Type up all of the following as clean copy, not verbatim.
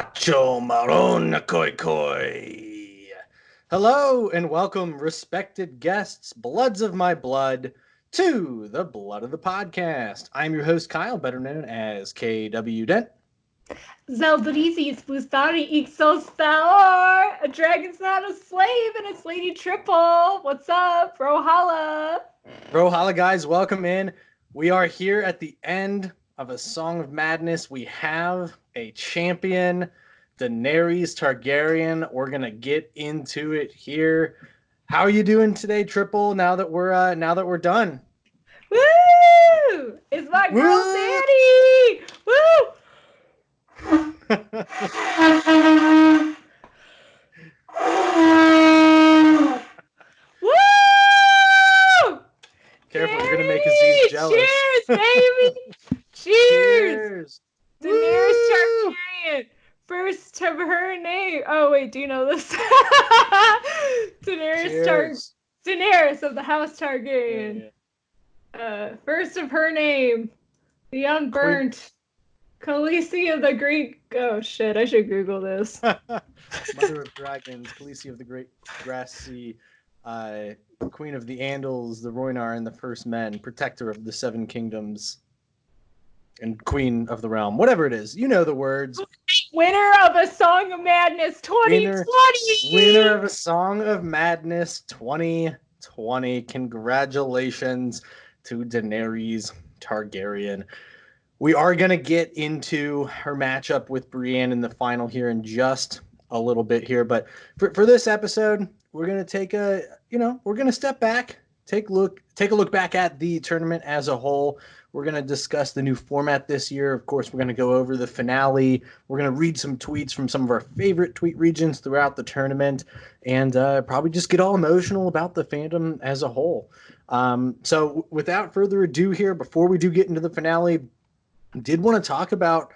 Macho Marona Koi Koi. Hello and welcome, respected guests, bloods of my blood, to the Blood of the Podcast. I'm your host, Kyle, better known as KW Dent. Zeldrisi Spustari Ixostar! A dragon's not a slave and it's Lady Triple! What's up, Rohala? Bro, guys, welcome in. We are here at the end of a Song of Madness. We have a champion, Daenerys Targaryen. We're gonna get into it here. How are you doing today, Triple? Now that we're done. Woo! It's my girl Woo! Danny! Woo! Woo! Careful, you're gonna make Aziz Danny! jealous. Cheers, baby! Cheers! Cheers! Daenerys Woo! Targaryen! First of her name. Oh, wait, do you know this? Cheers! Daenerys of the House Yeah, Targaryen. yeah. First of her name, the Queen. unburnt Khaleesi of the Great. Oh shit! I should Google this. Mother of Dragons, Khaleesi of the Great Grassy, Queen of the Andals, the Rhoynar, and the First Men, Protector of the Seven Kingdoms, and Queen of the Realm. Whatever it is, you know the words. Winner of a Song of Madness 2020. Winner of a Song of Madness 2020. Congratulations to Daenerys Targaryen. We are going to get into her matchup with Brienne in the final here in just a little bit here. But for this episode, we're going to we're going to step back, take a look back at the tournament as a whole. We're going to discuss the new format this year. Of course, we're going to go over the finale. We're going to read some tweets from some of our favorite tweet regions throughout the tournament and probably just get all emotional about the fandom as a whole. So without further ado here, before we do get into the finale, did want to talk about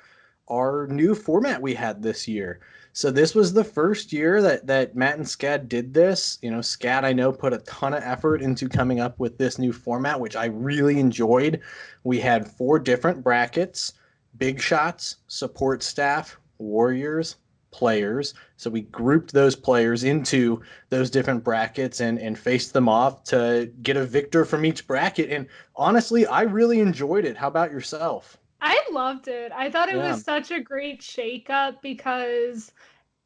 our new format we had this year. So this was the first year that Matt and Scad did this. You know, Scad, I know, put a ton of effort into coming up with this new format, which I really enjoyed. We had 4 different brackets: big shots, support staff, warriors, players. So we grouped those players into those different brackets and faced them off to get a victor from each bracket. And honestly, I really enjoyed it. How about yourself? I loved it. I thought it Yeah. was such a great shakeup because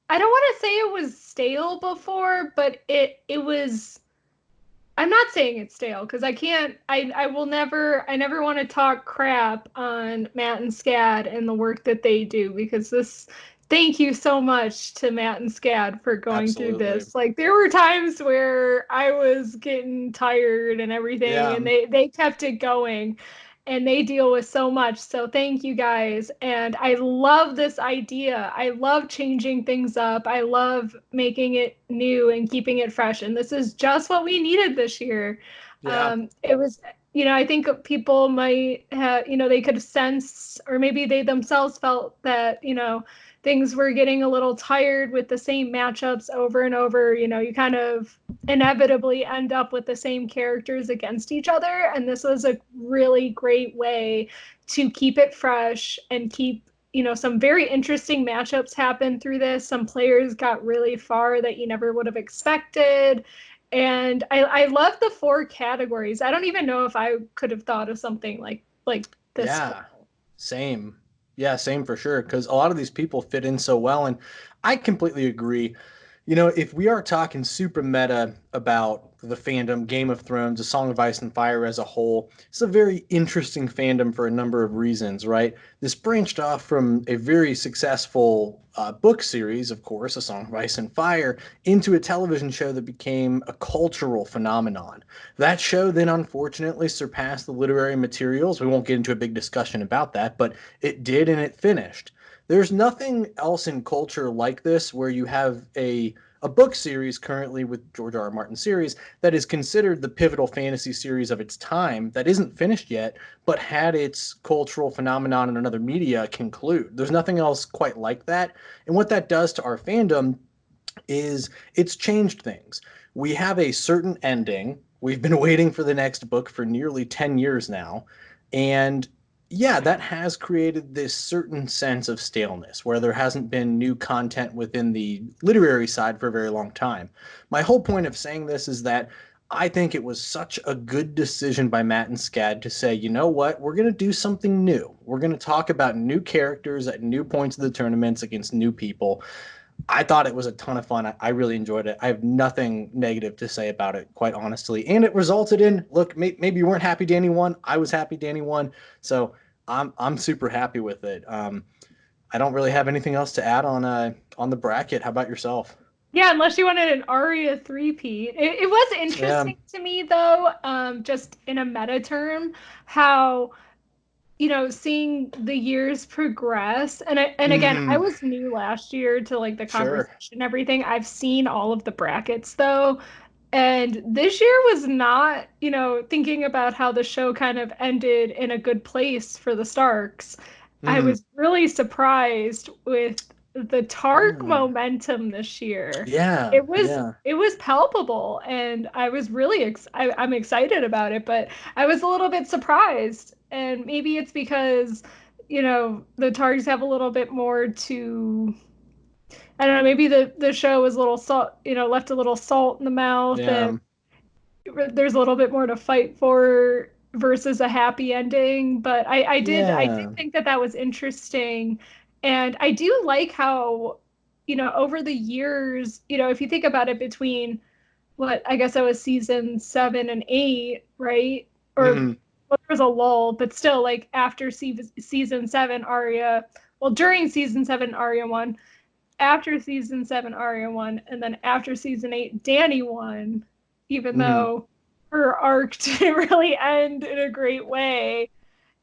I don't want to say it was stale before, but it was. I'm not saying it's stale because I can't. I will never. I never want to talk crap on Matt and Scad and the work that they do because this. Thank you so much to Matt and Scad for going through Absolutely. this. Like there were times where I was getting tired and everything, Yeah. and they kept it going and they deal with so much. So thank you guys. And I love this idea. I love changing things up. I love making it new and keeping it fresh. And this is just what we needed this year. Yeah. It was, I think people might have, they could sense, or maybe they themselves felt that, things were getting a little tired with the same matchups over and over. You kind of inevitably end up with the same characters against each other. And this was a really great way to keep it fresh and keep, some very interesting matchups happen through this. Some players got really far that you never would have expected. And I love the 4 categories. I don't even know if I could have thought of something like this. Yeah. Same. Yeah, same for sure. Because a lot of these people fit in so well. And I completely agree. You know, if we are talking super meta about the fandom, Game of Thrones, A Song of Ice and Fire as a whole, it's a very interesting fandom for a number of reasons, right? This branched off from a very successful book series, of course, A Song of Ice and Fire, into a television show that became a cultural phenomenon. That show then unfortunately surpassed the literary materials. We won't get into a big discussion about that, but it did and it finished. There's nothing else in culture like this where you have a book series currently with George R. R. Martin series that is considered the pivotal fantasy series of its time that isn't finished yet, but had its cultural phenomenon in another media conclude. There's nothing else quite like that. And what that does to our fandom is it's changed things. We have a certain ending. We've been waiting for the next book for nearly 10 years now. And yeah, that has created this certain sense of staleness where there hasn't been new content within the literary side for a very long time. My whole point of saying this is that I think it was such a good decision by Matt and Scad to say, you know what, we're going to do something new. We're going to talk about new characters at new points of the tournaments against new people. I thought it was a ton of fun. I really enjoyed it. I have nothing negative to say about it, quite honestly. And it resulted in, look, maybe you weren't happy Danny won. I was happy Danny won. So I'm super happy with it. I don't really have anything else to add on the bracket. How about yourself? Yeah, unless you wanted an Aria three-peat. It was Yeah. interesting to me though, just in a meta term, how seeing the years progress. And again, I Mm, was new last year to like the sure. conversation and everything. I've seen all of the brackets though. And this year was not, thinking about how the show kind of ended in a good place for the Starks. I Mm, was really surprised with the Tark yeah. momentum this year. Yeah. It was Yeah. it was palpable, and I was really I'm excited about it, but I was a little bit surprised. And maybe it's because, the Targs have a little bit more to, I don't know, maybe the show was a little salt, left a little salt in the mouth, and Yeah. there's a little bit more to fight for versus a happy ending. But I did Yeah. think that that was interesting. And I do like how, over the years, if you think about it, between what I guess that was season 7 and 8, right? Or Mm, well, there was a lull, but still, like after season 7, Arya, well, during season 7, Arya won. After season 7, Arya won, and then after season 8, Danny won, even mm, though her arc didn't really end in a great way.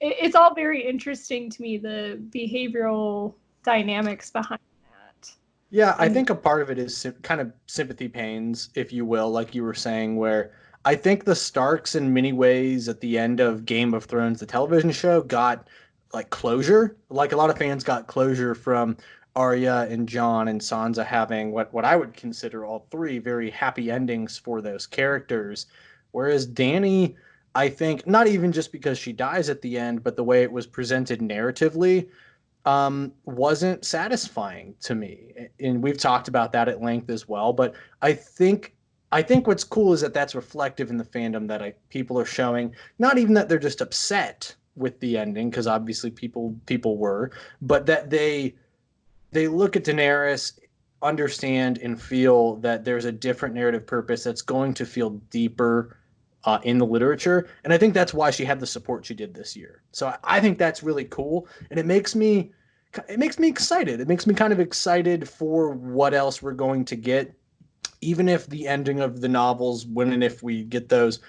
It's all very interesting to me, the behavioral dynamics behind that. yeah, I And think a part of it is kind of sympathy pains, if you will, like you were saying, where I think the Starks, in many ways, at the end of Game of Thrones, the television show, got like closure. Like a lot of fans got closure from Arya and Jon and Sansa having what I would consider all three very happy endings for those characters. Whereas Dany, I think, not even just because she dies at the end, but the way it was presented narratively wasn't satisfying to me. And we've talked about that at length as well. But I think I think what's cool is that that's reflective in the fandom that people are showing. Not even that they're just upset with the ending, because obviously people were, but that they look at Daenerys, understand and feel that there's a different narrative purpose that's going to feel deeper in the literature, and I think that's why she had the support she did this year. So I think that's really cool, and it makes me excited. It makes me kind of excited for what else we're going to get, even if the ending of the novels, when and if we get those,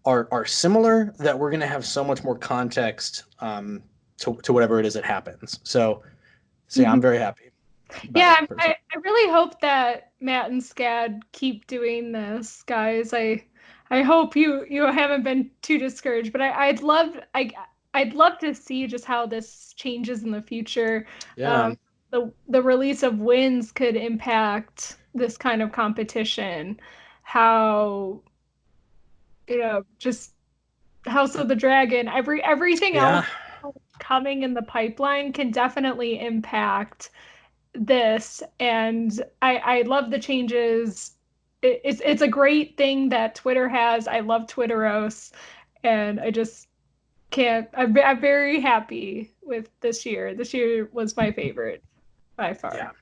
are similar. That we're going to have so much more context to whatever it is that happens. So yeah, I'm very happy about yeah, it personally. I really hope that Matt and Scad keep doing this, guys. I hope you haven't been too discouraged, but I'd love to see just how this changes in the future. Yeah, Um, the release of wins could impact this kind of competition. How, just House of the Dragon, everything else yeah, coming in the pipeline can definitely impact this. And I love the changes. It's a great thing that Twitter has. I love Twitteros, and I just can't. I'm very happy with this year. This year was my favorite by yeah. far.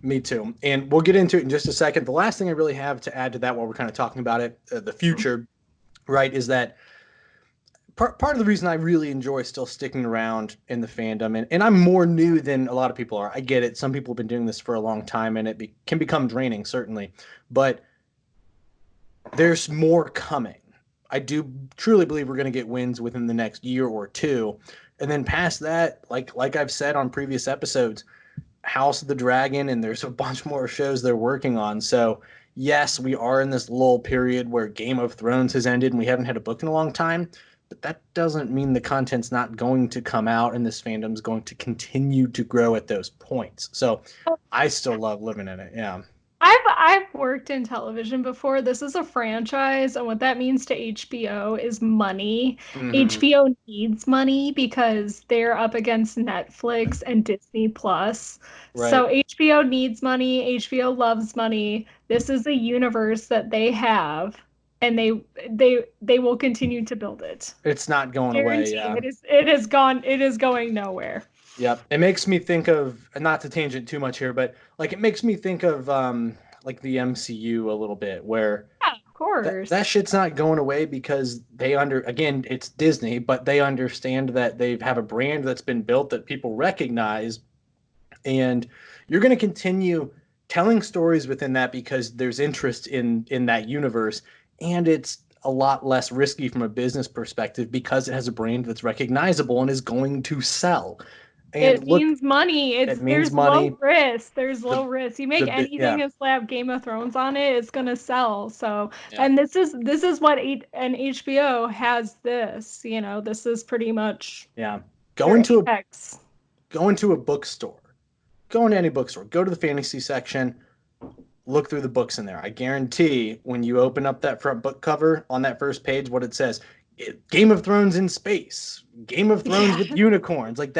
Me too. And we'll get into it in just a second. The last thing I really have to add to that while we're kind of talking about it, the future, right, is that part of the reason I really enjoy still sticking around in the fandom, and I'm more new than a lot of people are. I get it. Some people have been doing this for a long time, and can become draining, certainly. But there's more coming. I do truly believe we're going to get wins within the next year or two. And then past that, like I've said on previous episodes, House of the Dragon, and there's a bunch more shows they're working on. So, yes, we are in this lull period where Game of Thrones has ended and we haven't had a book in a long time, but that doesn't mean the content's not going to come out and this fandom's going to continue to grow at those points. So, I still love living in it. Yeah. I've worked in television before. This is a franchise, and what that means to HBO is money. Hmm. HBO needs money because they're up against Netflix and Disney Plus. Right. So HBO needs money. HBO loves money. This is a universe that they have, and they will continue to build it. It's not going away. Guarantee. Yeah. It is going nowhere. Yep. It makes me think of, not to tangent too much here, but like it makes me think of like the MCU a little bit, where Yeah, of that course. shit's not going away because they again, it's Disney, but they understand that they have a brand that's been built that people recognize, and you're going to continue telling stories within that because there's interest in that universe, and it's a lot less risky from a business perspective because it has a brand that's recognizable and is going to sell. And It look, means money. it It's means there's low money. risk. There's The low risk. You make yeah, anything and slap Game of Thrones on it, it's gonna sell. So, yeah, and this is what an HBO has this, you know, this is pretty much yeah. Go their into a apex. go into a bookstore. Go into any bookstore. Go to the fantasy section. Look through the books in there. I guarantee when you open up that front book cover on that first page, what it says, Game of Thrones in space, Game of Thrones Yeah. with unicorns. Like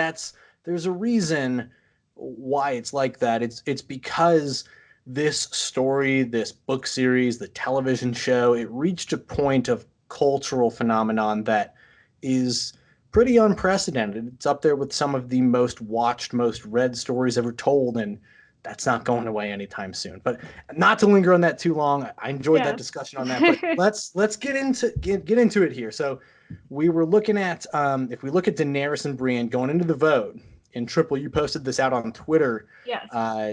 there's a reason why it's like that. It's because this story, this book series, the television show, it reached a point of cultural phenomenon that is pretty unprecedented. It's up there with some of the most watched, most read stories ever told, and that's not going away anytime soon. But not to linger on that too long, I enjoyed that Yes. discussion on that. But let's get into it here. So we were looking at if we look at Daenerys and Brienne going into the vote. And Triple, you posted this out on Twitter Yes.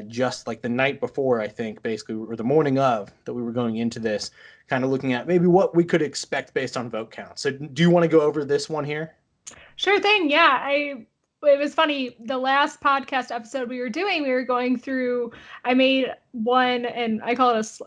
just like the night before, I think, basically, or the morning of that we were going into this, kind of looking at maybe what we could expect based on vote count. So, do you want to go over this one here? Sure thing. Yeah, I it was funny. The last podcast episode we were doing, we were going through. I made one, and I call it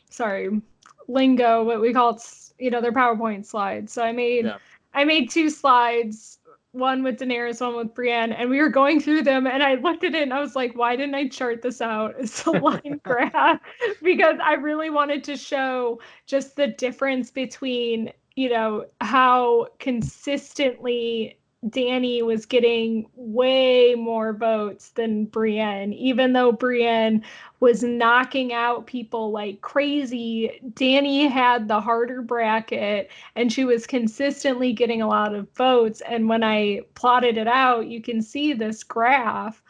sorry, lingo. What we call it, you know, their PowerPoint slides. So Yeah. I made two slides, one with Daenerys, one with Brienne, and we were going through them. And I looked at it, and I was like, why didn't I chart this out as a line graph? Because I really wanted to show just the difference between, you know, how consistently Danny was getting way more votes than Brienne. Even though Brienne was knocking out people like crazy, Danny had the harder bracket and she was consistently getting a lot of votes. And when I plotted it out, you can see this graph,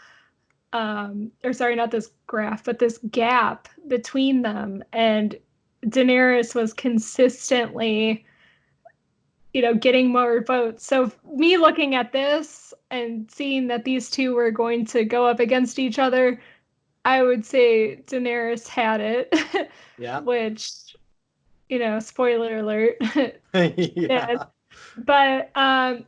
or sorry, not this graph, but this gap between them. And Daenerys was consistently, you know, getting more votes. So me looking at this and seeing that these two were going to go up against each other, I would say Daenerys had it, Yeah. which, you know, spoiler alert, did. Yeah. But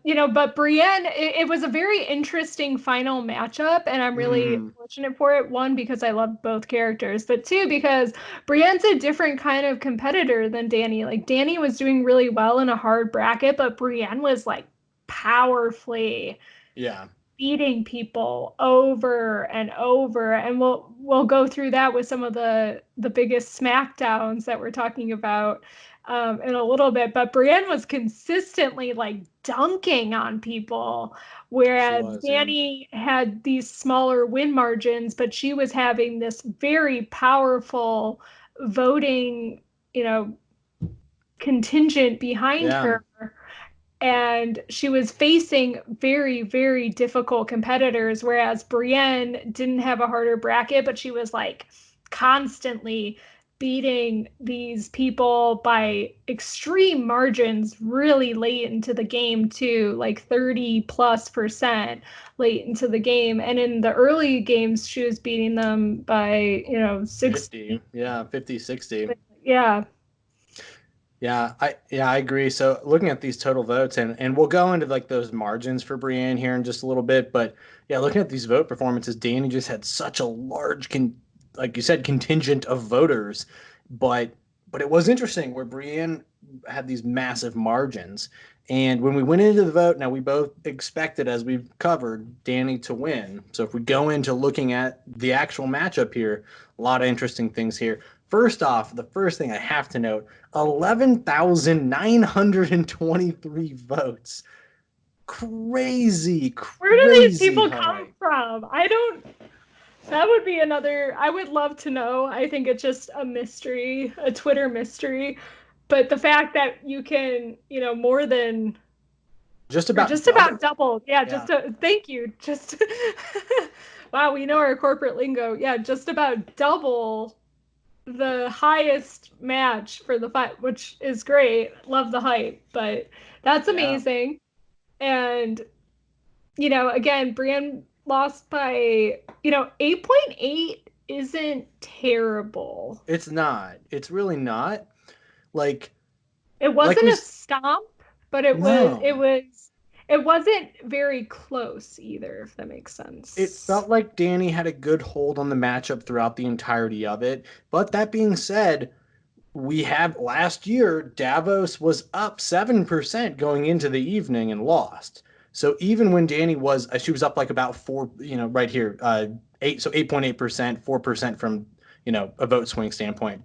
you know, but Brienne, it was a very interesting final matchup, and I'm really Mm, fortunate for it. One, because I love both characters, but two, because Brienne's a different kind of competitor than Danny. Like Danny was doing really well in a hard bracket, but Brienne was like powerfully yeah. beating people over and over, and we'll go through that with some of the biggest smackdowns that we're talking about in a little bit. But Brienne was consistently like dunking on people, She whereas was. Yeah. Danny had these smaller win margins, but she was having this very powerful voting, you know, contingent behind Yeah. her, and she was facing very, very difficult competitors, whereas Brienne didn't have a harder bracket, but she was like constantly beating these people by extreme margins really late into the game too, like 30+% late into the game. And in the early games she was beating them by, you know, 60. 50. Yeah. 50, 60. Yeah. Yeah, I agree. So looking at these total votes, and we'll go into like those margins for Brienne here in just a little bit, but yeah, looking at these vote performances, Danny just had such a large like you said, contingent of voters, but But it was interesting where Brienne had these massive margins. And when we went into the vote, now we both expected, as we've covered, Danny to win. So if we go into looking at the actual matchup here, a lot of interesting things here. First off, the first thing I have to note 11,923 votes. Crazy, Where do these crazy people come high. from? I don't. That would be another. I would love to know. I think it's just a mystery, a Twitter mystery. But the fact that you can, more than Just or about just double. about double. Yeah, Yeah. thank you. Just wow, we know our corporate lingo. Yeah, just about double the highest match for the fight, which is great. Love the hype, but that's Yeah. amazing. And again, Brienne lost by 8.8 isn't terrible. It's not. It's really not. Like It like wasn't we a stomp, but it was no. it was it wasn't very close either, if that makes It sense. felt like Danny had a good hold on the matchup throughout the entirety of it. But that being said, we have last year, Davos was up 7% going into the evening and lost. So even when Danny was, she was up like about four, right here, eight, so 8.8%, 4% from, a vote swing standpoint.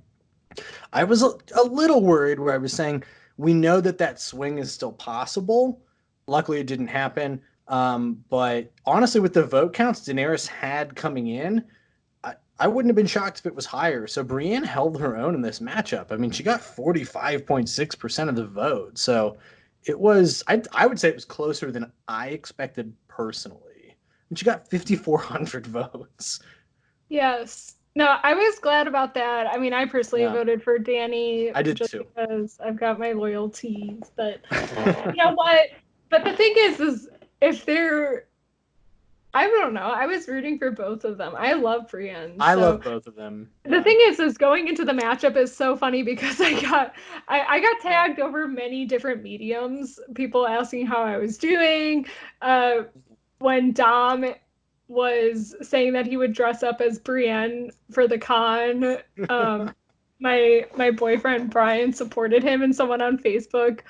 I was a little worried where I was saying, we know that that swing is still possible. Luckily, it didn't happen. But honestly, with the vote counts Daenerys had coming in, I wouldn't have been shocked if it was higher. So Brienne held her own in this matchup. I mean, she got 45.6% of the vote. So it was, I would say it was closer than I expected personally. And she got 5,400 votes. Yes. No, I was glad about that. I mean, I personally Yeah, voted for Danny I did just too. because I've got my loyalties, but you know what? But the thing is if they're I don't know. I was rooting for both of them. I love Brienne. I So love both of them. the Yeah. thing is going into the matchup is so funny because I got tagged over many different mediums, people asking how I was doing. Uh, when Dom was saying that he would dress up as Brienne for the con, um, my boyfriend Brian supported him, and someone on Facebook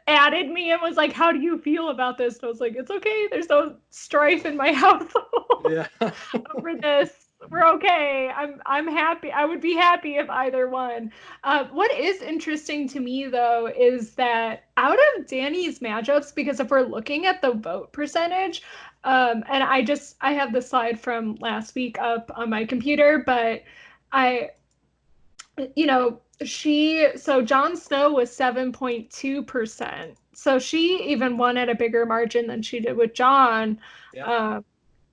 added me and was like, "How do you feel about this?" And I was like, "It's okay. There's no strife in my household Yeah. over this. We're okay. I'm happy. I would be happy if either one." What is interesting to me though is that out of Danny's matchups, because if we're looking at the vote percentage, and I have the slide from last week up on my computer, but I so Jon Snow was 7.2%. So she even won at a bigger margin than she did with Jon. Yeah. Uh,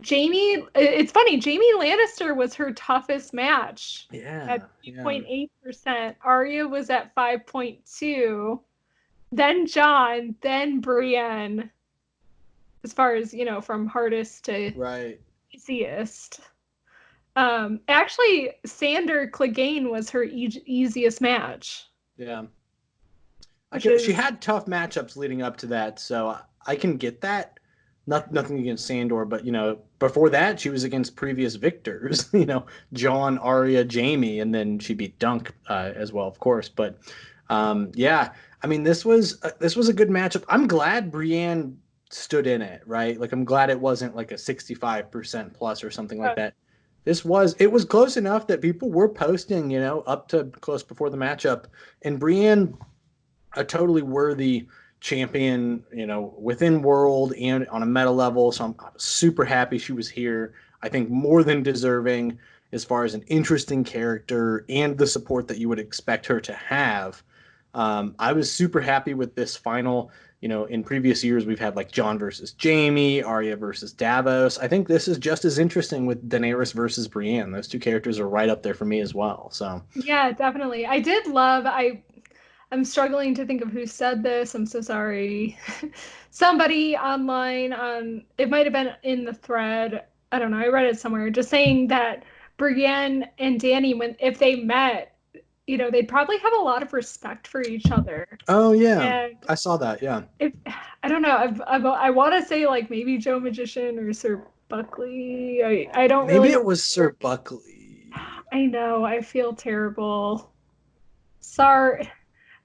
it's funny, Jamie Lannister was her toughest match at Yeah. Yeah. 3.8%. Arya was at 5.2, then Jon, then Brienne, as far as, from hardest to Right. easiest. Actually, Sander Clegane was her easiest match, Yeah. which She is had tough matchups leading up to that, so I can get that. Nothing against Sandor, but before that she was against previous victors. John, Arya, Jamie, and then she beat Dunk as well, of course. But yeah, I mean this was a good matchup. I'm glad Brienne stood in it, right? Like I'm glad it wasn't like a 65% plus or something like that. It was close enough that people were posting, up to close before the matchup, and Brienne a totally worthy champion, within world and on a meta level. So I'm super happy she was here. I think more than deserving as far as an interesting character and the support that you would expect her to have. I was super happy with this final. In previous years, we've had like John versus Jamie, Arya versus Davos. I think this is just as interesting with Daenerys versus Brienne. Those two characters are right up there for me as well. So, yeah, definitely. I did love I'm struggling to think of who said this. I'm so sorry. Somebody online on it might have been in the thread. I don't know. I read it somewhere just saying that Brienne and Danny when if they met, they'd probably have a lot of respect for each other. oh yeah, And I saw that. Yeah, if I don't know, I want to say like maybe Joe Magician or Sir Buckley. I don't maybe really it was Sir remember. Buckley. I know. I feel terrible. Sorry.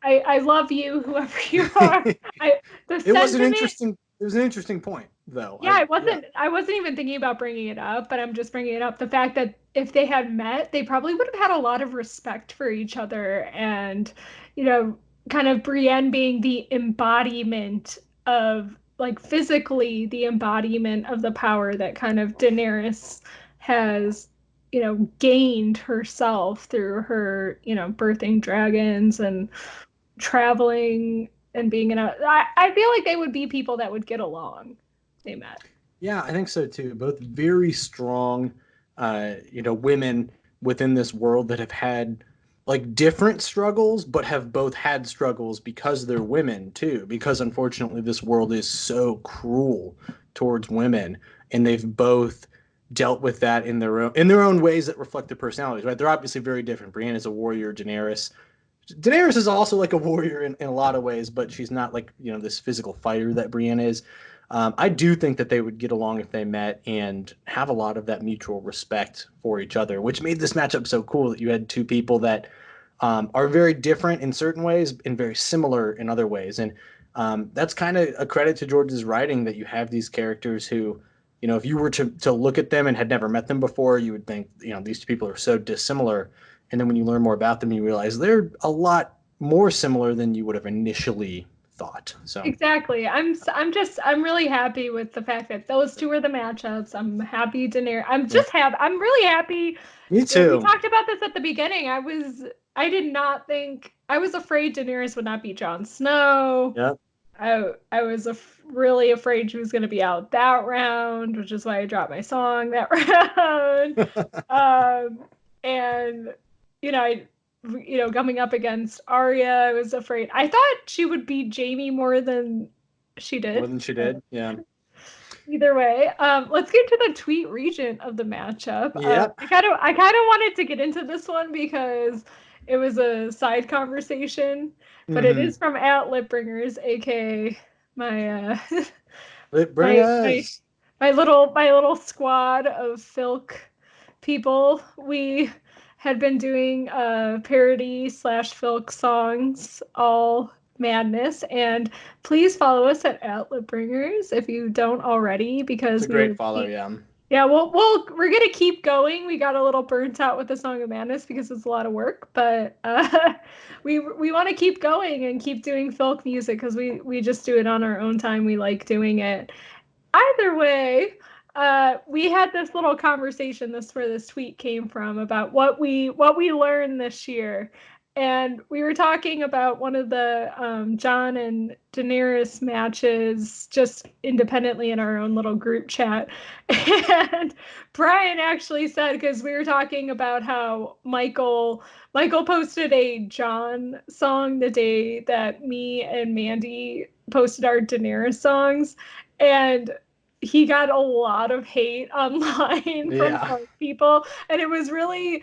I love you, whoever you are. I the It was an sentiment. interesting. It was an interesting point, though. Yeah, Yeah. I wasn't even thinking about bringing it up, but I'm just bringing it up. The fact that if they had met, they probably would have had a lot of respect for each other, and you know, kind of Brienne being the embodiment of, like, physically the embodiment of the power that kind of Daenerys has, gained herself through her, birthing dragons and traveling and being in a. I feel like they would be people that would get along. They met. Yeah, I think so too. Both very strong, women within this world that have had like different struggles, but have both had struggles because they're women too. Because unfortunately, this world is so cruel towards women, and they've both dealt with that in their own ways that reflect their personalities. Right? They're obviously very different. Brienne is a warrior. Daenerys is also like a warrior in a lot of ways, but she's not like this physical fighter that Brienne is. I do think that they would get along if they met and have a lot of that mutual respect for each other, which made this matchup so cool that you had two people that are very different in certain ways and very similar in other ways. And that's kind of a credit to George's writing that you have these characters who, if you were to look at them and had never met them before, you would think, these two people are so dissimilar. And then when you learn more about them, you realize they're a lot more similar than you would have initially thought. So, Exactly. I'm really happy with the fact that those two are the matchups. I'm happy Daenerys. yeah. I'm really happy. Me We too. talked about this at the beginning. I did not think, I was afraid Daenerys would not be Jon Snow. Yeah. I was really afraid she was going to be out that round, which is why I dropped my song that round. And I, coming up against Arya, I was afraid. I thought she would beat Jamie more than she More did. than she But did. Yeah. either way, let's get to the tweet region of the matchup. Yep. I kind of wanted to get into this one because it was a side conversation, but it Mm-hmm. is from at Lipbringers, aka my Bring my us. my little squad of Filk people. We had been doing parody slash Filk songs all madness, and please follow us at Outletbringers if you don't already, It's because a we great will follow. keep. Yeah. Yeah, we're gonna keep going. We got a little burnt out with the Song of Madness because it's a lot of work, but we want to keep going and keep doing folk music because we just do it on our own time. We like doing it. Either way, we had this little conversation. This where this tweet came from about what we learned this year, and we were talking about one of the John and Daenerys matches just independently in our own little group chat, and Brian actually said, because we were talking about how Michael posted a John song the day that me and Mandy posted our Daenerys songs, and he got a lot of hate online from Yeah. some people, and it was really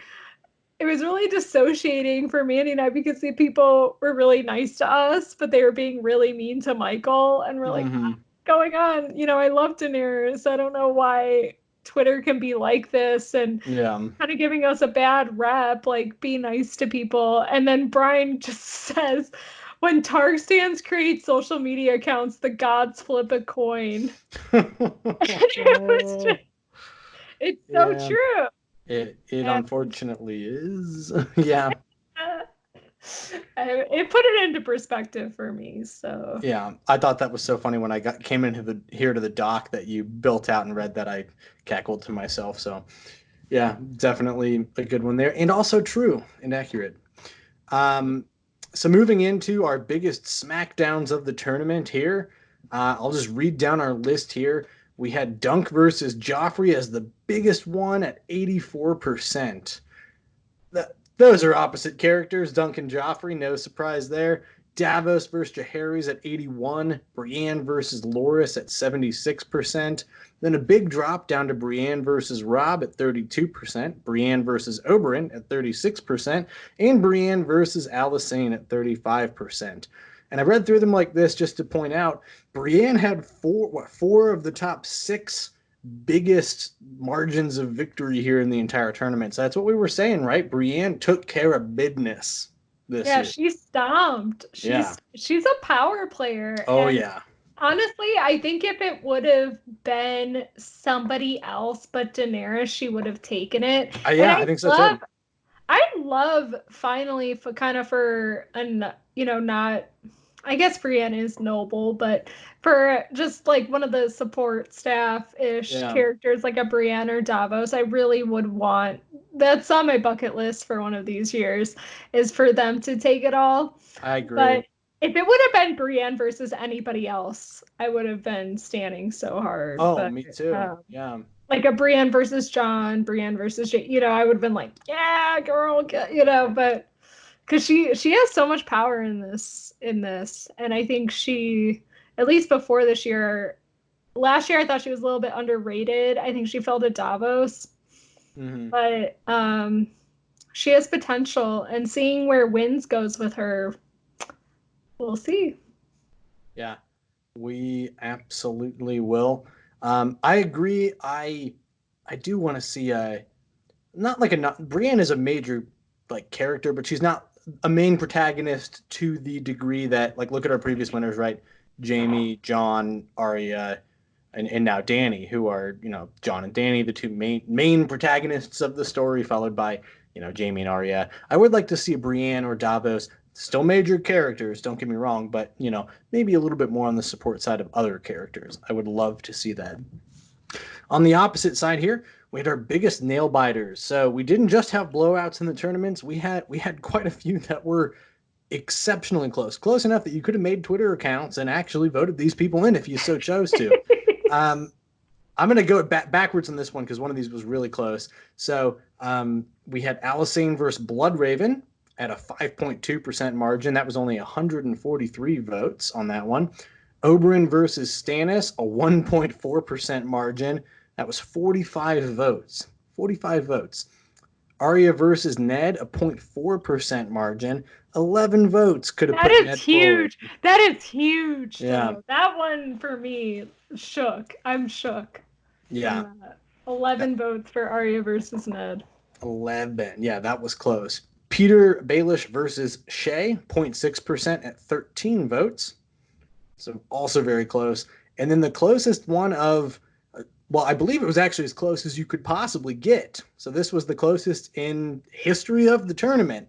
dissociating for Mandy and I, because the people were really nice to us, but they were being really mean to Michael, and we're like, Mm-hmm. what's going on? I love Daenerys. I don't know why Twitter can be like this and Yeah. kind of giving us a bad rep, like, be nice to people. And then Brian just says, when Targ stands create social media accounts, the gods flip a coin. It was just, it's so Yeah. true. It And unfortunately is. Yeah. uh, it put it into perspective for me. So Yeah, I thought that was so funny when I came into the here to the doc that you built out and read that. I cackled to myself. So yeah, definitely a good one there, and also true and accurate. Um, so moving into our biggest smackdowns of the tournament here, I'll just read down our list here. We had Dunk versus Joffrey as the biggest one at 84%. Those are opposite characters, Dunk and Joffrey, no surprise there. Davos versus Jaehaerys at 81, Brienne versus Loras at 76%. Then a big drop down to Brienne versus Robb at 32%, Brienne versus Oberyn at 36%, and Brienne versus Alysanne at 35%. And I read through them like this just to point out Brienne had four of the top six biggest margins of victory here in the entire tournament. So that's what we were saying, right? Brienne took care of business this Yeah, year. she stomped. Yeah. She's a power player. Oh And yeah. honestly, I think if it would have been somebody else but Daenerys, she would have taken it. And Yeah, I think so too. I love finally for kind of for an not I guess Brienne is noble, but for just like one of the support staff-ish Yeah, characters like a Brienne or Davos, I really would want that's on my bucket list for one of these years is for them to take it all. I agree. But if it would have been Brienne versus anybody else, I would have been standing so hard. Oh, But me too. um, Yeah. like a Brienne versus John, Brienne versus Jay, I would have been like, yeah, girl, but because she has so much power in this, and I think she, at least before this year, last year I thought she was a little bit underrated. I think she fell to Davos, Hmm. but she has potential, and seeing where Wins goes with her, we'll see. Yeah, we absolutely will. I agree. I do want to see a not like a not Brienne is a major like character, but she's not a main protagonist to the degree that like look at our previous winners, right? Jamie, John, Arya, and now Danny, who are John and Danny, the two main protagonists of the story, followed by Jamie and Arya. I would like to see Brienne or Davos, still major characters, don't get me wrong, but maybe a little bit more on the support side of other characters. I would love to see that. On the opposite side here, we had our biggest nail biters. So we didn't just have blowouts in the tournaments. We had quite a few that were exceptionally close, close enough that you could have made Twitter accounts and actually voted these people in if you so chose to. Um, I'm going to go backwards on this one because one of these was really close. So we had Alicent versus Bloodraven at a 5.2% margin. That was only 143 votes on that one. Oberyn versus Stannis, a 1.4% margin. That was 45 votes. 45 votes. Arya versus Ned, a 0.4% margin. 11 votes could have That put is Ned forward. huge. That is huge, Yeah. though. That one for me shook. I'm shook from Yeah. that. 11 votes for Arya versus Ned. 11. Yeah, that was close. Peter Baelish versus Shay, 0.6% at 13 votes. So also very close. And then the closest one of, well, I believe it was actually as close as you could possibly get. So this was the closest in history of the tournament.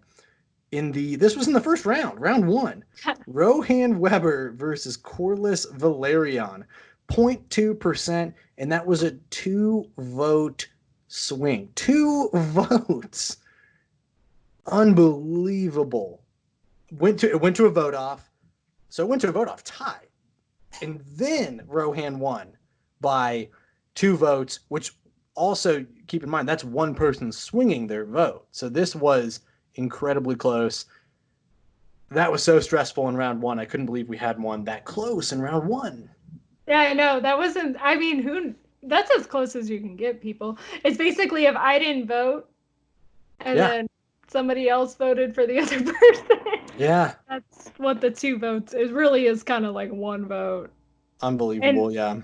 This was in the first round one. Rohan Weber versus Corliss Valerion, 0.2%, and that was a 2-vote swing. 2 votes. Unbelievable. It went to a vote off. So it went to a vote off tie. And then Rohan won by 2 votes, which also keep in mind that's one person swinging their vote. So this was incredibly close. That was so stressful in round one. I couldn't believe we had one that close in round one. Yeah, I know. That wasn't, I mean, that's as close as you can get, people. It's basically if I didn't vote and Yeah. then somebody else voted for the other person. Yeah. That's what the 2 votes is. Really is kind of like one vote. And Unbelievable. Yeah.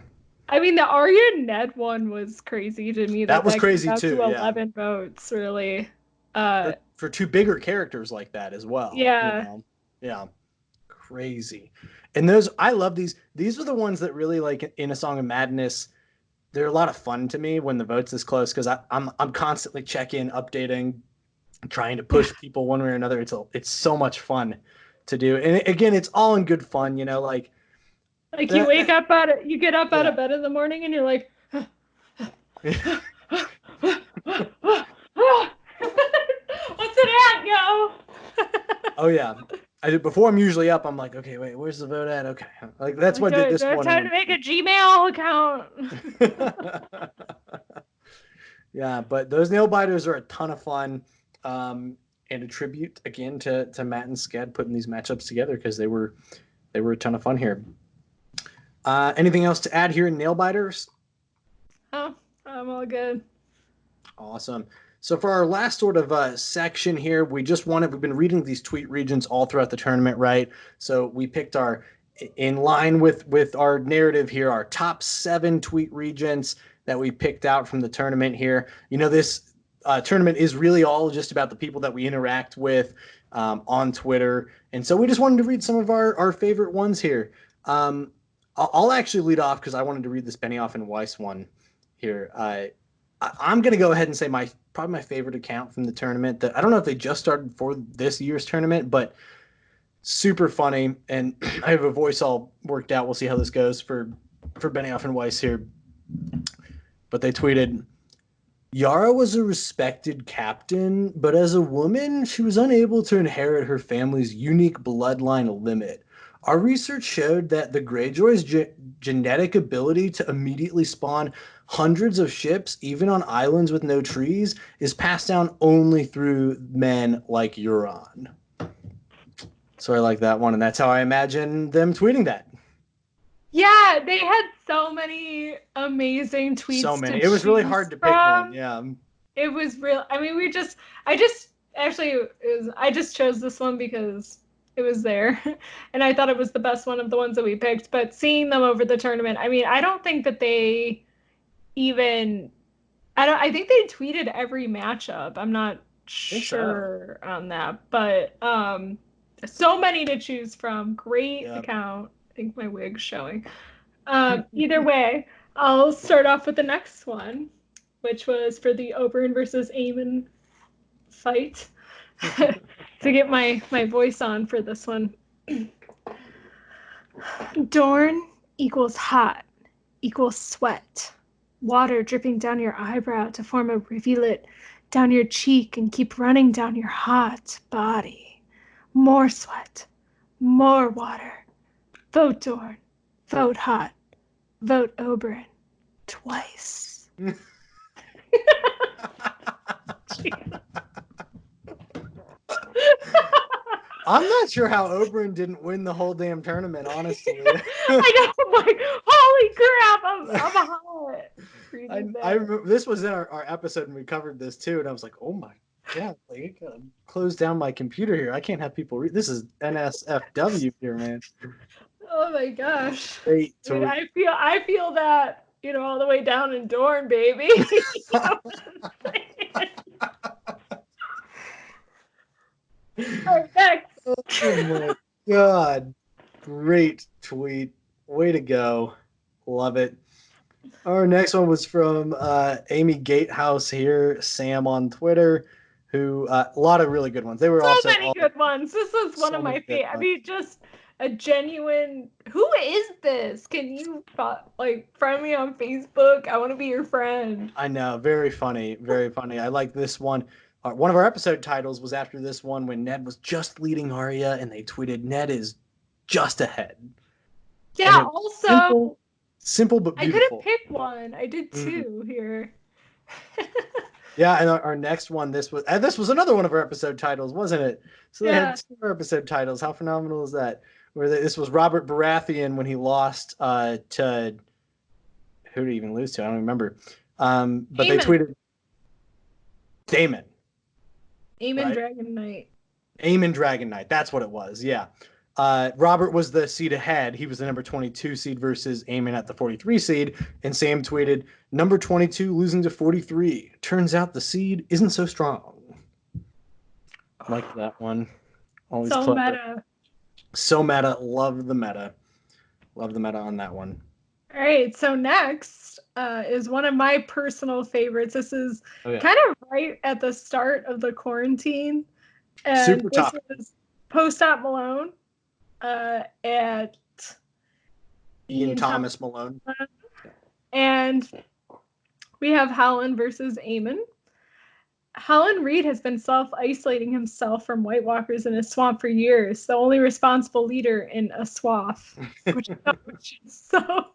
I mean, the Arya Ned one was crazy to me That that was that came crazy out too. to Yeah. 11 votes, really. Uh, For two bigger characters like that as well. yeah. Yeah. Crazy. And those, I love these. These are the ones that really like in A Song of Madness. They're a lot of fun to me when the vote's this close because I'm constantly checking, updating, trying to push people one way or another. It's so much fun to do. And again, it's all in good fun, like Like you wake up you get up out yeah. of bed in the morning and you're like, what's it at, yo? Oh yeah. Before I'm usually up, I'm like, okay, wait, where's the vote at? Okay. Like that's what I did this Do I have morning. time to make a Gmail account? Yeah, but those nail biters are a ton of fun. And a tribute again to Matt and Sked putting these matchups together because they were a ton of fun here. Anything else to add here in nail biters? Oh, I'm all good. Awesome. So for our last sort of section here, we've been reading these tweet regions all throughout the tournament, right? So we picked in line with our narrative here, our top 7 tweet regions. that we picked out from the tournament here. You know, this tournament is really all just about the people that we interact with on Twitter. And so we just wanted to read some of our favorite ones here. I'll actually lead off because I wanted to read this Benioff and Weiss one here. I'm going to go ahead and say probably my favorite account from the tournament. That I don't know if they just started for this year's tournament, but super funny. And I have a voice all worked out. We'll see how this goes for Benioff and Weiss here. But they tweeted, Yara was a respected captain, but as a woman, she was unable to inherit her family's unique bloodline limit. Our research showed that the Greyjoy's genetic ability to immediately spawn hundreds of ships, even on islands with no trees, is passed down only through men like Euron. So I like that one, and that's how I imagine them tweeting that. Yeah, they had so many amazing tweets. So many. It was really hard to pick one. Yeah. It was real. I mean, I just chose this one because it was there. And I thought it was the best one of the ones that we picked. But seeing them over the tournament, I mean, I don't think that they even, I think they tweeted every matchup. I'm not sure on that. But so many to choose from. Great account. I think my wig's showing. Either way, I'll start off with the next one, which was for the Oberyn versus Aemon fight. To get my voice on for this one. Dorne equals hot equals sweat. Water dripping down your eyebrow to form a rivulet down your cheek and keep running down your hot body. More sweat. More water. Vote Dorne. Vote hot. Vote Oberyn. Twice. I'm not sure how Oberyn didn't win the whole damn tournament, honestly. I know, I'm like, holy crap, I'm hot. I remember this was in our episode and we covered this too, and I was like, oh my god, like, I gotta close down my computer here. I can't have people read. This is NSFW here, man. Oh my gosh. Dude, I feel that, all the way down in Dorne, baby. All right, next. Oh my god. Great tweet. Way to go. Love it. Our next one was from Amy Gatehouse here, Sam on Twitter, who a lot of really good ones. They were so many good ones. This was one of my favorite. I mean, just a genuine. Who is this? Can you friend me on Facebook? I want to be your friend. I know, very funny, very funny. I like this one. One of our episode titles was after this one when Ned was just leading Arya, and they tweeted Ned is just ahead. Yeah. Also. Simple but beautiful. I couldn't pick one. I did two here. Yeah, and our next one, this was another one of our episode titles, wasn't it? So they had two episode titles. How phenomenal is that? This was Robert Baratheon when he lost to who did he even lose to? I don't remember. But they tweeted Daemon. Aemon Dragon Knight. Aemon Dragon Knight. That's what it was. Yeah. Robert was the seed ahead. He was the number 22 seed versus Aemon at the 43 seed. And Sam tweeted, number 22 losing to 43. Turns out the seed isn't so strong. I like that one. Always so clever. Meta. So meta. Love the meta. Love the meta on that one. All right. So next is one of my personal favorites. This is kind of right at the start of the quarantine. And super tough. This was Post-op Malone. At Ian Thomas Malone. And we have Howland versus Aemon. Howland Reed has been self-isolating himself from White Walkers in a swamp for years, the only responsible leader in a swamp. Which is so...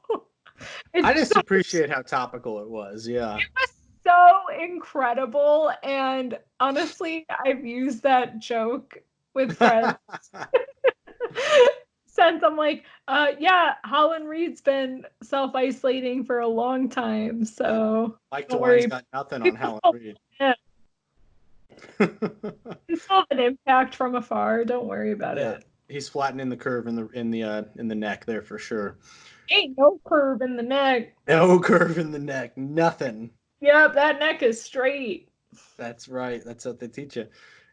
I just appreciate how topical it was, yeah. It was so incredible, and honestly, I've used that joke with friends. Since I'm like, Howland Reed's been self-isolating for a long time, so Mike DeWine's got nothing on Howland Reed. Yeah. He's still an impact from afar. Don't worry about it. He's flattening the curve in the neck there for sure. Ain't no curve in the neck. No curve in the neck. Nothing. Yep, that neck is straight. That's right. That's what they teach you.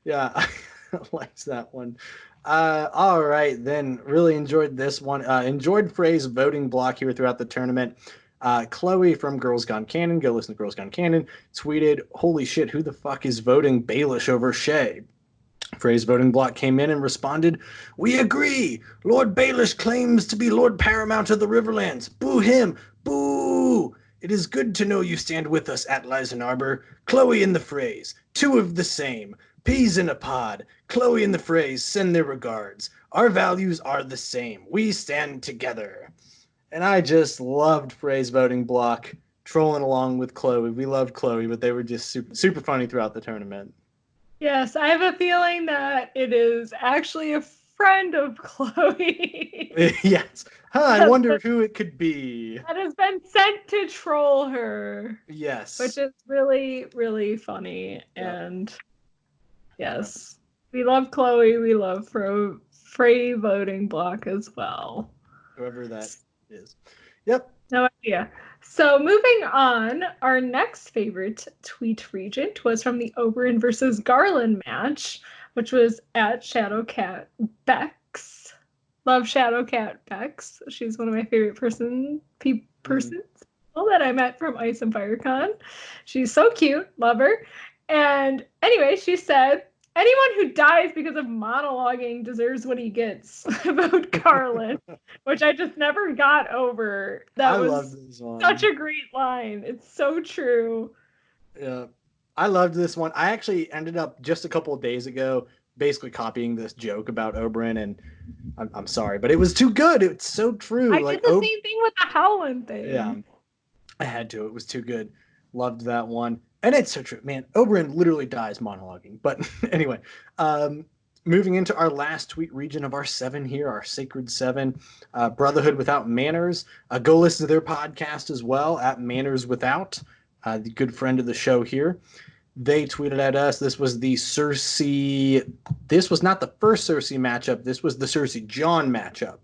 Yeah, I liked that one. All right, then. Really enjoyed this one. Enjoyed Frey's voting block here throughout the tournament. Chloe from Girls Gone Canon, go listen to Girls Gone Canon, tweeted, "Holy shit, who the fuck is voting Baelish over Shay?" Frey's voting block came in and responded, "We agree. Lord Baelish claims to be Lord Paramount of the Riverlands. Boo him. Boo. It is good to know you stand with us at Lysenarbor. Chloe and the Freys, two of the same. Peas in a pod. Chloe and the Freys send their regards. Our values are the same. We stand together." And I just loved Frey's voting block, trolling along with Chloe. We loved Chloe, but they were just super, super funny throughout the tournament. Yes, I have a feeling that it is actually a friend of Chloe. Yes. Huh, I wonder who it could be. That has been sent to troll her. Which Yes. is really, really funny. Yep. And yes, we love Chloe. We love Frey voting block as well. Whoever that is. Yep. No idea. So moving on, our next favorite tweet regent was from the Oberyn versus Garland match, which was at Shadowcat Bex. Love Shadowcat Bex. She's one of my favorite persons that I met from Ice and FireCon. She's so cute, love her. And anyway, she said, "Anyone who dies because of monologuing deserves what he gets." About Garland, which I just never got over. That was this one. such a great line. It's so true. Yeah. I loved this one. I actually ended up just a couple of days ago basically copying this joke about Oberyn, and I'm sorry, but it was too good. It's so true. I did the same thing with the Howland thing. Yeah. I had to. It was too good. Loved that one. And it's so true. Man, Oberyn literally dies monologuing. But anyway, moving into our last tweet region of our 7 here, our Sacred 7, Brotherhood Without Manners. Go listen to their podcast as well, at Manners Without, the good friend of the show here. They tweeted at us. This was the Cersei. This was not the first Cersei matchup. This was the Cersei Jon matchup,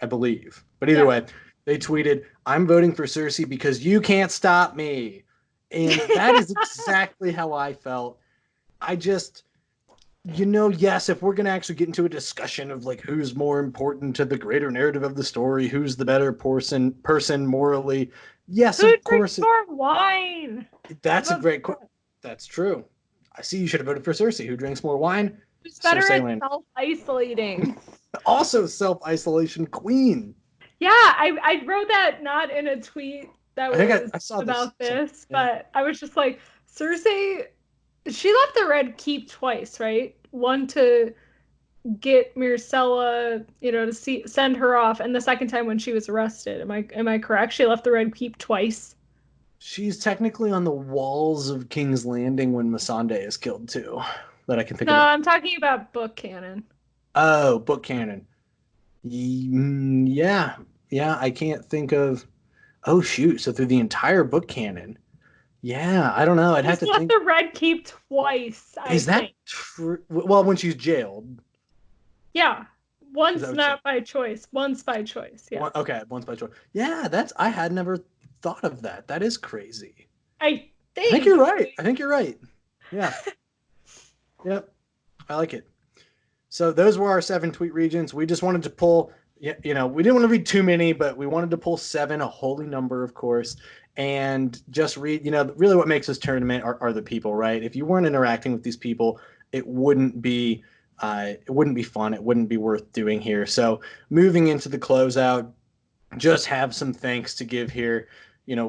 I believe. But either way, they tweeted, "I'm voting for Cersei because you can't stop me." And that is exactly how I felt. I just, yes, if we're going to actually get into a discussion of like who's more important to the greater narrative of the story, who's the better person morally, yes, Who of course. drinks more wine? That's a great question. That's true. I see you should have voted for Cersei. Who drinks more wine? Who's better at self-isolating? Also self-isolation queen. Yeah, I wrote that not in a tweet that was I saw about this, yeah. but I was just like, Cersei, she left the Red Keep twice, right? One to get Myrcella, to send her off, and the second time when she was arrested. Am I correct? She left the Red Keep twice. She's technically on the walls of King's Landing when Missandei is killed too. That I can think of. No, I'm talking about book canon. Oh, book canon. Yeah. Yeah, I can't think of. Oh, shoot. So through the entire book canon. Yeah, I don't know. I'd have to think. The Red Keep twice. Is that true? Well, when she's jailed. Yeah. Once not by choice. Once by choice. Yeah. Okay, once by choice. Yeah, I had never thought of that. That is crazy. I think you're right. Yeah. Yep. I like it. So those were our 7 tweet regions. We just wanted to pull, we didn't want to read too many, but we wanted to pull 7, a holy number, of course, and just read, really what makes this tournament are the people, right? If you weren't interacting with these people, it wouldn't be fun. It wouldn't be worth doing here. So moving into the closeout, just have some thanks to give here.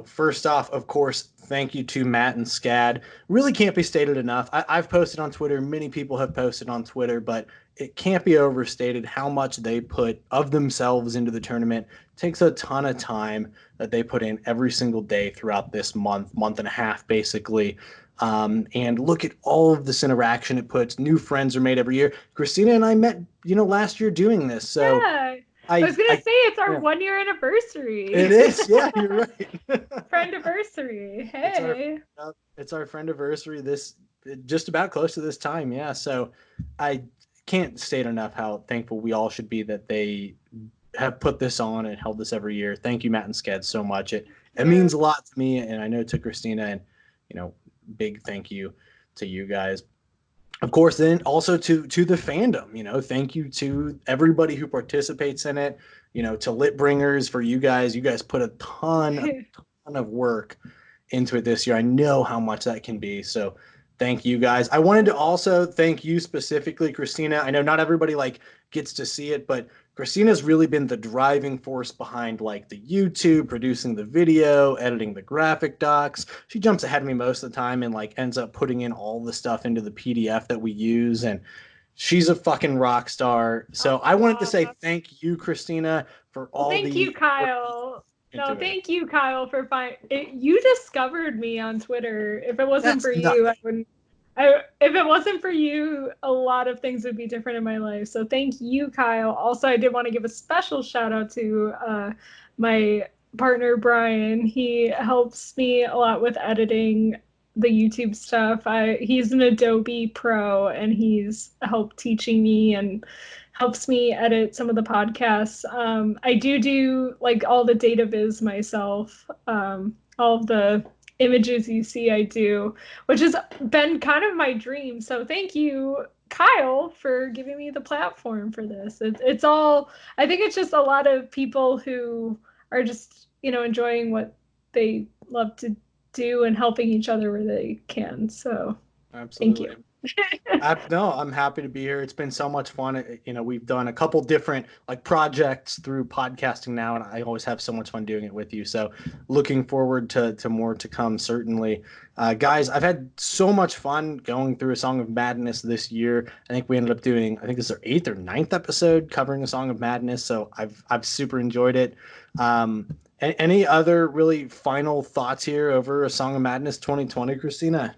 First off, of course, thank you to Matt and Scad. Really can't be stated enough. I've posted on Twitter. Many people have posted on Twitter, but it can't be overstated how much they put of themselves into the tournament. It takes a ton of time that they put in every single day throughout this month and a half, basically. And look at all of this interaction it puts. New friends are made every year. Christina and I met, last year doing this. So yeah. I was going to say it's our 1-year anniversary. It is. Yeah, you're right. Friendiversary. Hey. It's our friendiversary this just about close to this time. Yeah. So I can't state enough how thankful we all should be that they have put this on and held this every year. Thank you, Matt and Sked, so much. It Yeah. means a lot to me, and I know to Christina, and big thank you to you guys. Of course, then also to the fandom, thank you to everybody who participates in it, to Lit Bringers, for you guys. You guys put a ton of work into it this year. I know how much that can be. So thank you guys. I wanted to also thank you specifically, Christina. I know not everybody gets to see it, but Christina's really been the driving force behind the YouTube, producing the video, editing the graphic docs. She jumps ahead of me most of the time and ends up putting in all the stuff into the PDF that we use, and she's a fucking rock star. So I wanted to say thank you, Christina, for all thank you, Kyle. No, thank you, Kyle, for you discovered me on Twitter. If it wasn't for you, I wouldn't. If it wasn't for you, a lot of things would be different in my life. So thank you, Kyle. Also, I did want to give a special shout out to my partner, Brian. He helps me a lot with editing the YouTube stuff. He's an Adobe pro, and he's helped teaching me and helps me edit some of the podcasts. I do all the data viz myself. All of the images you see I do, which has been kind of my dream. So thank you, Kyle, for giving me the platform for this. It's all, I think it's just a lot of people who are just, enjoying what they love to do and helping each other where they can. So absolutely. Thank you. No, I'm happy to be here. It's been so much fun. We've done a couple different projects through podcasting now, and I always have so much fun doing it with you. So looking forward to more to come, certainly. Guys, I've had so much fun going through A Song of Madness this year. I think we ended up doing, I think this is our 8th or 9th episode covering A Song of Madness. So I've super enjoyed it. Any other really final thoughts here over A Song of Madness 2020, Christina?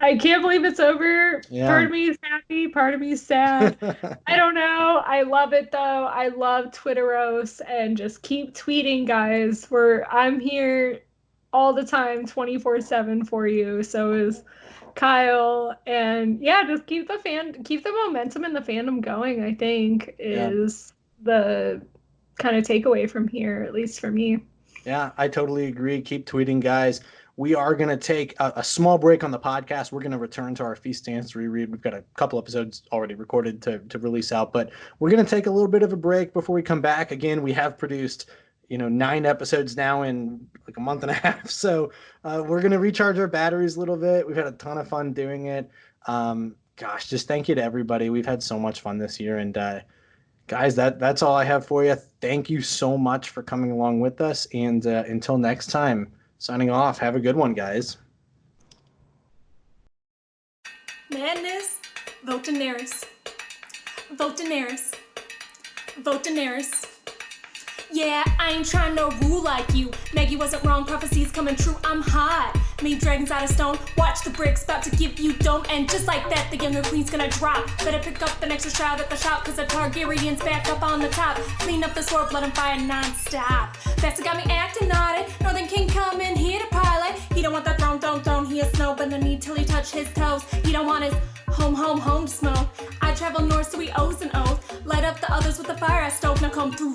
I can't believe it's over. Yeah. Part of me is happy, part of me is sad. I don't know. I love it though. I love Twitteros, and just keep tweeting, guys. I'm here all the time, 24/7 for you. So is Kyle, and yeah, just keep the momentum and the fandom going, I think is the kind of takeaway from here, at least for me. Yeah, I totally agree. Keep tweeting, guys. We are going to take a small break on the podcast. We're going to return to our Feast Dance reread. We've got a couple episodes already recorded to release out, but we're going to take a little bit of a break before we come back. Again, we have produced 9 episodes now in a month and a half. So we're going to recharge our batteries a little bit. We've had a ton of fun doing it. Gosh, just thank you to everybody. We've had so much fun this year. And guys, that's all I have for you. Thank you so much for coming along with us. And until next time, signing off. Have a good one, guys. Madness. Vote Daenerys. Vote Daenerys. Vote Daenerys. Yeah, I ain't trying to rule like you. Maggie wasn't wrong, prophecies coming true. I'm hot. Made dragons out of stone. Watch the bricks about to give you dome. And just like that, the younger queen's gonna drop. Better pick up the extra shroud at the shop, cause the Targaryen's back up on the top. Clean up the sword, blood and fire non-stop. That's what got me acting naughty. Northern king coming here to pilot. He don't want that throne, he a snow, but no need till he touch his toes. He don't want his home to smoke. I travel north, so he owes an oath. Light up the others with the fire I stove. Now come through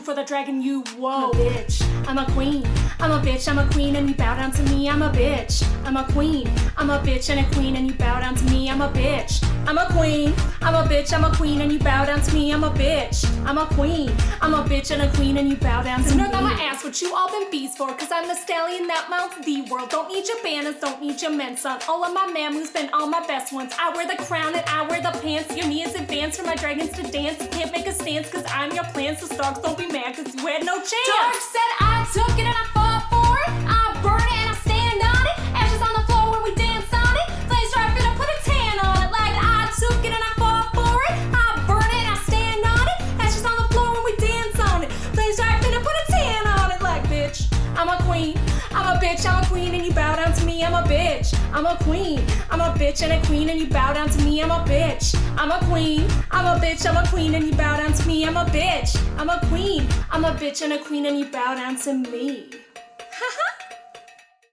for the dragon, you whoa. I'm a bitch, I'm a queen. I'm a bitch, I'm a queen, and you bow down to me. I'm a bitch, I'm a queen. I'm a bitch and a queen, and you bow down to me. I'm a bitch, I'm a queen. I'm a bitch, I'm a queen, and you bow down to me. I'm a bitch, I'm a queen. I'm a bitch and a queen, and you bow down to me. North on my ass, what you all been bees for? Cause I'm the stallion that mounts the world. Don't need your banners, don't need your men, son. All of my mammals been all my best ones. I wear the crown and I wear the pants. Your knee is advanced for my dragons to dance. You can't make a stance cause I'm your plan. So Starks, don't be mad cause you had no chance. Stark said I took it and I fought for it. I burn it and I stand on it. Ashes on the floor when we dance on it. Flames dry fit, I put a tan on it. Like I took it and I fought for it. I burn it and I stand on it. Ashes on the floor when we dance on it. Flames dry fit, I put a tan on it. Like bitch, I'm a queen. I'm a bitch, I'm a queen, and you bow down to me. I'm a bitch, I'm a queen. I'm a bitch and a queen, and you bow down to me. I'm a bitch, I'm a queen. I'm a bitch, I'm a queen, and you bow down to me. I'm a bitch, I'm a queen. I'm a bitch and a queen, and you bow down to me.